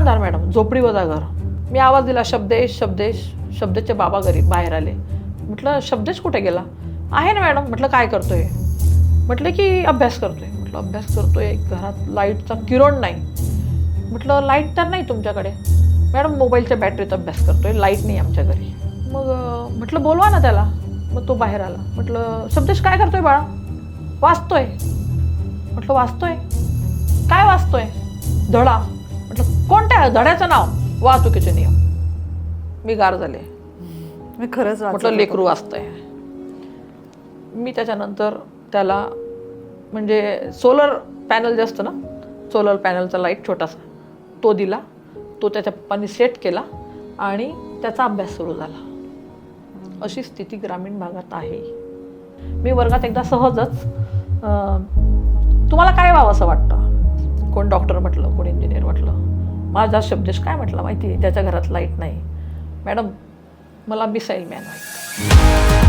अंधार मॅडम, झोपडी वजा घर. मी आवाज दिला, शब्देश शब्देश. शब्देशचे बाबा घरी बाहेर आले. म्हटलं शब्देश कुठे गेला? आहे ना मॅडम. म्हटलं काय करतोय? म्हटलं की अभ्यास करतोय. म्हटलं अभ्यास करतोय, घरात लाईटचा किरण नाही. म्हटलं लाईट तर नाही तुमच्याकडे? मॅडम मोबाईलच्या बॅटरीत अभ्यास करतोय, लाईट नाही आमच्या घरी. मग म्हटलं बोलवा ना त्याला. मग तो बाहेर आला. म्हटलं शब्देश काय करतोय बाळा? वाचतोय. म्हटलं वाचतोय? काय वाचतोय? धडा. म्हटलं कोणत्या धड्याचं नाव? वाहतुकीचे नियम. मी गार झाले. मी खरंच म्हटलं लेकरू वाचतंय. मी त्याच्यानंतर त्याला म्हणजे सोलर पॅनल जे असतं ना, सोलर पॅनलचा लाईट छोटासा तो दिला. तो त्याच्या पप्पांनी सेट केला आणि त्याचा अभ्यास सुरू झाला. अशी स्थिती ग्रामीण भागात आहे. मी वर्गात एकदा सहजच तुम्हाला काय व्हावं असं वाटतं? कोण डॉक्टर म्हटलं, कोण इंजिनियर म्हटलं. माझा शब्देश काय म्हटला माहिती आहे? ज्याच्या घरात लाईट नाही. मॅडम मला मिसाईल मॅन व्हायचं.